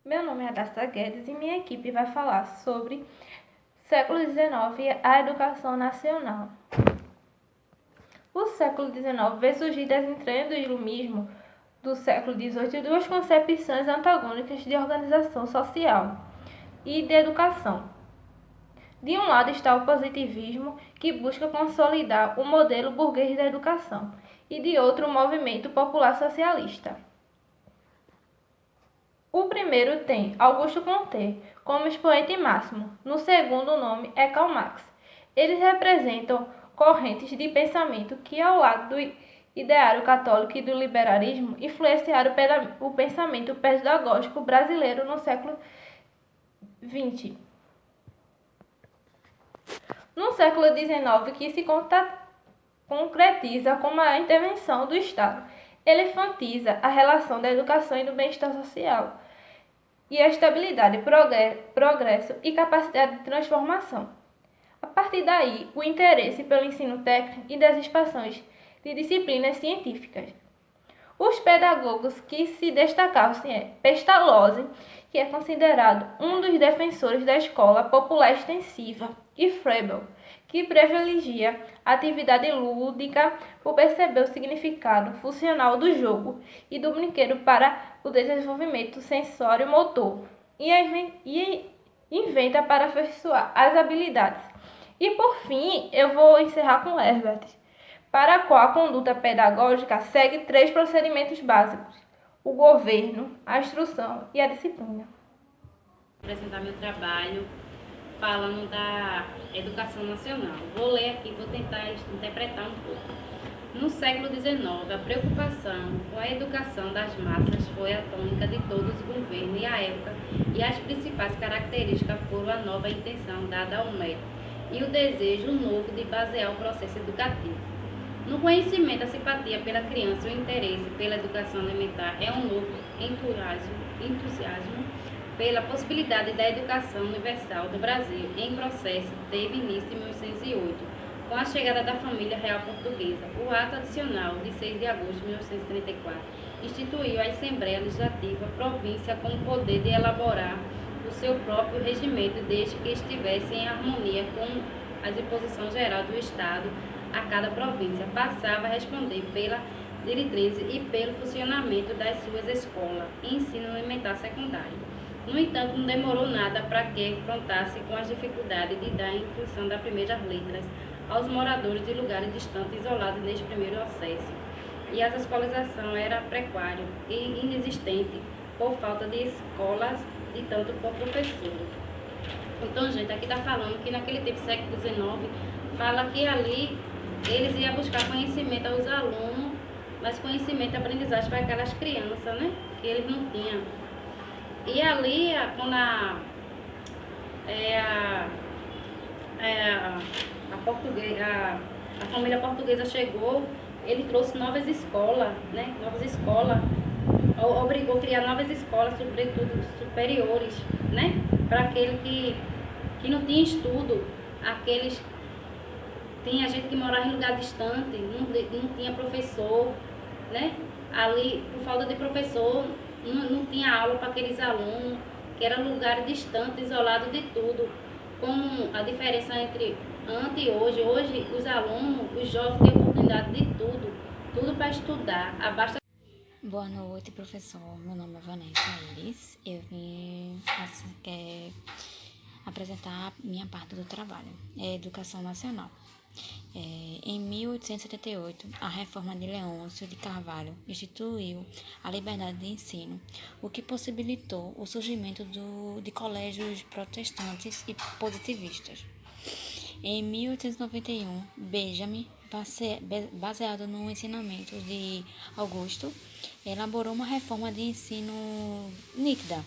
Meu nome é Adassa Guedes e minha equipe vai falar sobre século XIX e a educação nacional. O século XIX vê surgir das entranhas do iluminismo do século XVIII duas concepções antagônicas de organização social e de educação. De um lado está o positivismo, que busca consolidar o modelo burguês da educação, e de outro o movimento popular socialista. O primeiro tem Augusto Comte como expoente máximo, no segundo o nome é Karl Marx. Eles representam correntes de pensamento que, ao lado do ideário católico e do liberalismo, influenciaram o pensamento pedagógico brasileiro no século XX. No século XIX, que se concretiza como a intervenção do Estado, ele enfatiza a relação da educação e do bem-estar social, e a estabilidade, progresso e capacidade de transformação. A partir daí, o interesse pelo ensino técnico e das expansões de disciplinas científicas. Os pedagogos que se destacavam é Pestalozzi, que é considerado um dos defensores da escola popular extensiva, e Froebel, que privilegia a atividade lúdica por perceber o significado funcional do jogo e do brinquedo para o desenvolvimento sensório-motor, e inventa para aperfeiçoar as habilidades. E por fim, eu vou encerrar com Herbert, para a qual a conduta pedagógica segue 3 procedimentos básicos: o governo, a instrução e a disciplina. Vou apresentar meu trabalho falando da educação nacional. Vou ler aqui, vou tentar interpretar um pouco. No século XIX, a preocupação com a educação das massas foi a tônica de todos os governos e a época, e as principais características foram a nova intenção dada ao método e o desejo novo de basear o processo educativo no conhecimento. A simpatia pela criança e o interesse pela educação elementar é um novo entusiasmo pela possibilidade da educação universal do Brasil. Em processo teve início em 1908, com a chegada da família real portuguesa. O ato adicional de 6 de agosto de 1934 instituiu a Assembleia Legislativa província com o poder de elaborar o seu próprio regimento, desde que estivesse em harmonia com as imposições gerais do Estado. A cada província passava a responder pela diretriz e pelo funcionamento das suas escolas, ensino elementar secundário. No entanto, não demorou nada para que enfrentasse com as dificuldades de dar a instrução das primeiras letras aos moradores de lugares distantes, isolados neste primeiro acesso. E a escolarização era precária e inexistente por falta de escolas e tanto por professores. Então, gente, aqui está falando que naquele tempo, século XIX, fala que ali eles iam buscar conhecimento aos alunos, mas conhecimento e aprendizagem para aquelas crianças, né? Que eles não tinham. E ali, quando a família portuguesa chegou, ele trouxe novas escolas, né? Novas escolas, obrigou a criar novas escolas, sobretudo superiores, né? Para aquele que não tinha estudo, aqueles. Tinha gente que morava em lugar distante, não tinha professor, né? Ali, por falta de professor, não tinha aula para aqueles alunos, que eram lugares distantes, isolados de tudo. Como a diferença entre antes e hoje. Hoje, os alunos, os jovens têm oportunidade de tudo para estudar. Boa noite, professor. Meu nome é Vanessa Iris. Eu vim apresentar minha parte do trabalho, Educação Nacional. Em 1878, a reforma de Leôncio de Carvalho instituiu a liberdade de ensino, o que possibilitou o surgimento de colégios protestantes e positivistas. Em 1891, Benjamin, baseado no ensinamento de Augusto, elaborou uma reforma de ensino nítida,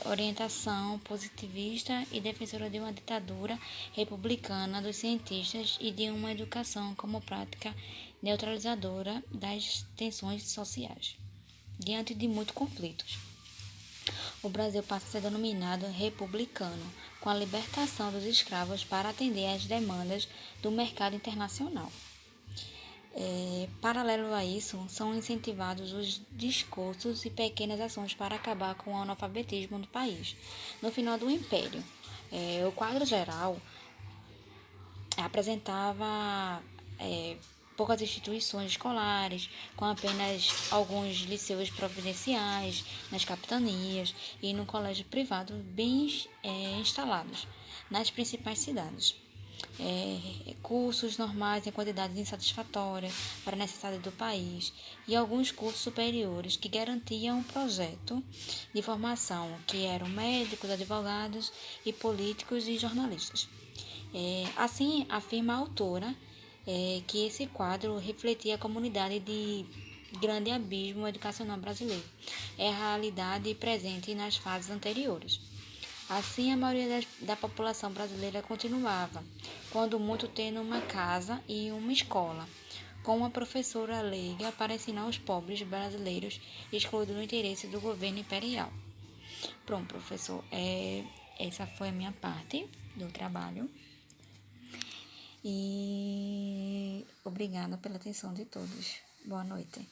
orientação positivista e defensora de uma ditadura republicana dos cientistas e de uma educação como prática neutralizadora das tensões sociais. Diante de muitos conflitos, o Brasil passa a ser denominado republicano, com a libertação dos escravos para atender às demandas do mercado internacional. Paralelo a isso, são incentivados os discursos e pequenas ações para acabar com o analfabetismo no país. No final do Império, o quadro geral apresentava poucas instituições escolares, com apenas alguns liceus providenciais nas capitanias e no colégio privado bem instalados nas principais cidades. Cursos normais em quantidade insatisfatória para a necessidade do país e alguns cursos superiores que garantiam um projeto de formação que eram médicos, advogados e políticos e jornalistas. Assim, afirma a autora que esse quadro refletia a comunidade de grande abismo educacional brasileiro. É a realidade presente nas fases anteriores. Assim, a maioria da população brasileira continuava, quando muito tendo uma casa e uma escola, com uma professora leiga para ensinar os pobres brasileiros excluídos do interesse do governo imperial. Pronto, professor, essa foi a minha parte do trabalho. E obrigada pela atenção de todos. Boa noite.